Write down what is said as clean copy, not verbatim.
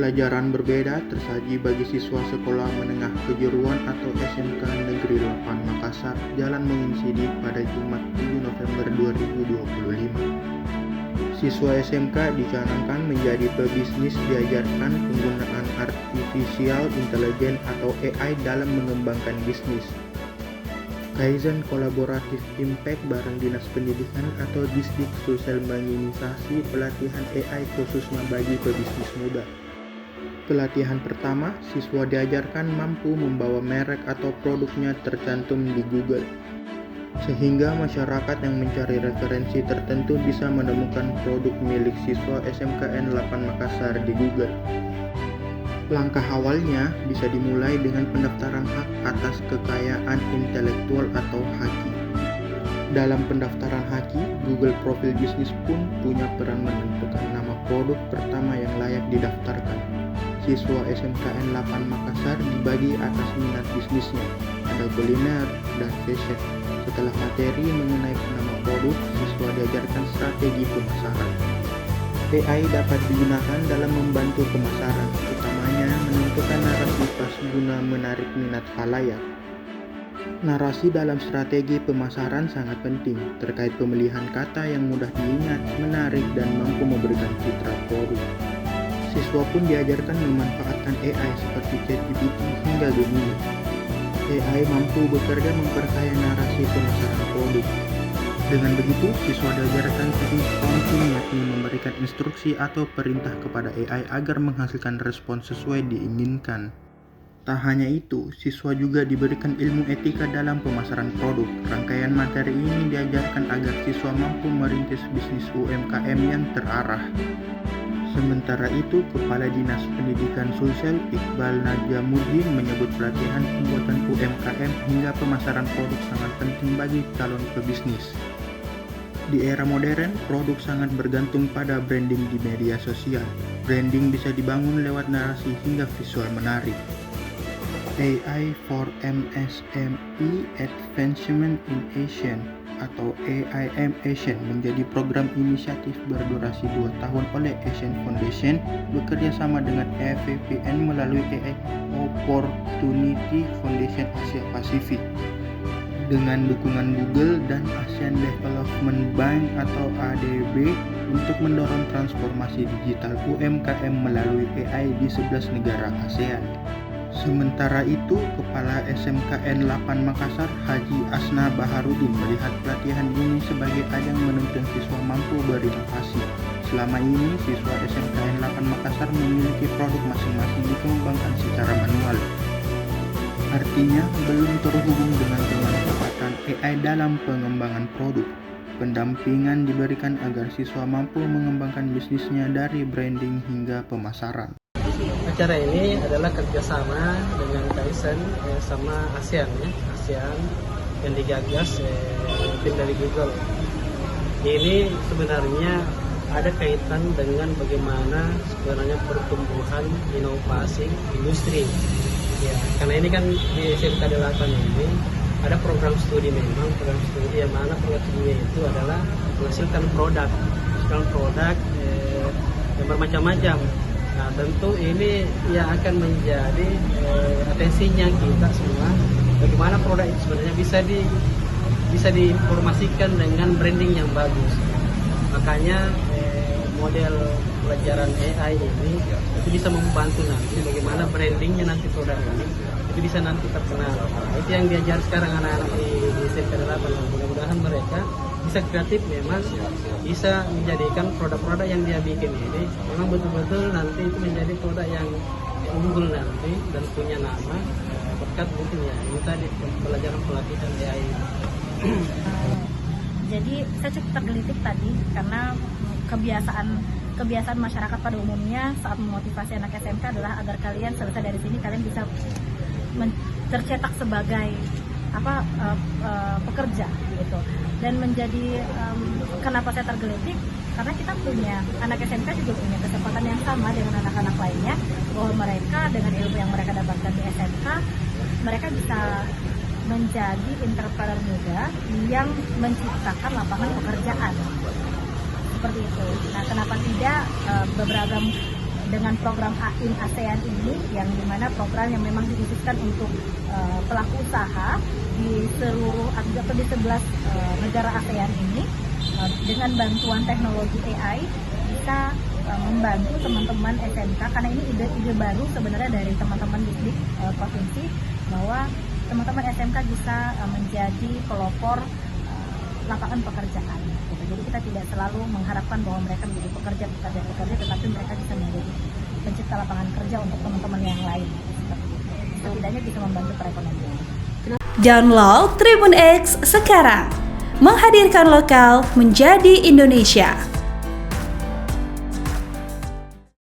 pelajaran berbeda tersaji bagi siswa Sekolah Menengah Kejuruan atau SMK Negeri 8 Makassar, Jalan Moin Sidik pada Jumat 7 November 2025. Siswa SMK dicanangkan menjadi pebisnis, diajarkan penggunaan artificial intelligence atau AI dalam mengembangkan bisnis. Kaizen kolaboratif impact bareng Dinas Pendidikan atau Disdik Sulsel menginisiasi pelatihan AI khususnya bagi pebisnis muda. Pelatihan pertama, siswa diajarkan mampu membawa merek atau produknya tercantum di Google, sehingga masyarakat yang mencari referensi tertentu bisa menemukan produk milik siswa SMKN 8 Makassar di Google. Langkah awalnya bisa dimulai dengan pendaftaran hak atas kekayaan intelektual atau HAKI. Dalam pendaftaran HAKI, Google Profil Bisnis pun punya peran menentukan nama produk pertama yang layak didaftarkan. Siswa SMKN 8 Makassar dibagi atas minat bisnisnya, ada kuliner dan fashion. Setelah materi mengenai nama produk, siswa diajarkan strategi pemasaran. AI dapat digunakan dalam membantu pemasaran, utamanya menentukan narasi pas guna menarik minat khalayak. Narasi dalam strategi pemasaran sangat penting terkait pemilihan kata yang mudah diingat, menarik, dan mampu memberikan citra produk. Siswa pun diajarkan memanfaatkan AI seperti ChatGPT hingga Gemini. AI mampu bekerja memperkaya narasi pemasaran produk. Dengan begitu, siswa diajarkan teknik prompting, yakni memberikan instruksi atau perintah kepada AI agar menghasilkan respon sesuai diinginkan. Tak hanya itu, siswa juga diberikan ilmu etika dalam pemasaran produk. Rangkaian materi ini diajarkan agar siswa mampu merintis bisnis UMKM yang terarah. Sementara itu, Kepala Dinas Pendidikan Sulsel Iqbal Najamuddin menyebut pelatihan pembuatan UMKM hingga pemasaran produk sangat penting bagi calon pebisnis. Di era modern, produk sangat bergantung pada branding di media sosial. Branding bisa dibangun lewat narasi hingga visual menarik. AI for MSME Advancement in Asian atau AIM Asian menjadi program inisiatif berdurasi 2 tahun oleh Asian Foundation bekerja sama dengan EVPN melalui AI Opportunity Foundation Asia Pasifik. Dengan dukungan Google dan Asian Development Bank atau ADB untuk mendorong transformasi digital UMKM melalui AI di 11 negara ASEAN. Sementara itu, Kepala SMKN 8 Makassar Haji Asna Baharudin melihat pelatihan ini sebagai ajang menuntun siswa mampu berinovasi. Selama ini, siswa SMKN 8 Makassar memiliki produk masing-masing dikembangkan secara manual. Artinya, belum terhubung dengan pemanfaatan AI dalam pengembangan produk. Pendampingan diberikan agar siswa mampu mengembangkan bisnisnya dari branding hingga pemasaran. Acara ini adalah kerjasama dengan Kaizen sama ASEAN yang digagas tim dari Google. Ini sebenarnya ada kaitan dengan bagaimana sebenarnya pertumbuhan inovasi industri. Ya, karena ini kan di SMK 8 ini ada program studi, memang program studi yang mana program studinya itu adalah menghasilkan produk yang bermacam-macam. Nah, tentu ini yang akan menjadi atensinya kita semua, bagaimana produk itu sebenarnya bisa diinformasikan dengan branding yang bagus. Makanya model pelajaran AI ini itu bisa membantu nanti bagaimana brandingnya nanti produk ini itu bisa nanti terkenal. Nah, itu yang diajar sekarang anak-anak di SMK 8. Mudah-mudahan mereka bisa kreatif, memang bisa menjadikan produk-produk yang dia bikin ini memang betul-betul nanti itu menjadi produk yang unggul nanti dan punya nama berkat mungkin ya ini tadi pelajaran pelatihan AI. Jadi saya cukup tergelitik tadi karena kebiasaan masyarakat pada umumnya saat memotivasi anak SMK adalah agar kalian selesai dari sini kalian bisa tercetak sebagai pekerja gitu. Dan menjadi kenapa saya tergelitik karena kita punya anak SMK juga punya kesempatan yang sama dengan anak-anak lainnya, bahwa mereka dengan ilmu yang mereka dapatkan di SMK mereka bisa menjadi entrepreneur muda yang menciptakan lapangan pekerjaan seperti itu. Nah, kenapa tidak beragam dengan program AIN ASEAN ini, yang dimana program yang memang dikhususkan untuk pelaku usaha di seluruh atau di 11 negara ASEAN ini, dengan bantuan teknologi AI bisa membantu teman-teman SMK, karena ini ide baru sebenarnya dari teman-teman distrik provinsi, bahwa teman-teman SMK bisa menjadi pelopor lapangan pekerjaan. Jadi kita tidak selalu mengharapkan bahwa mereka menjadi pekerja, tetapi mereka bisa menjadi pencipta lapangan kerja untuk teman-teman yang lain. Setidaknya bisa membantu perekonomian. Download Tribun X sekarang, menghadirkan lokal menjadi Indonesia.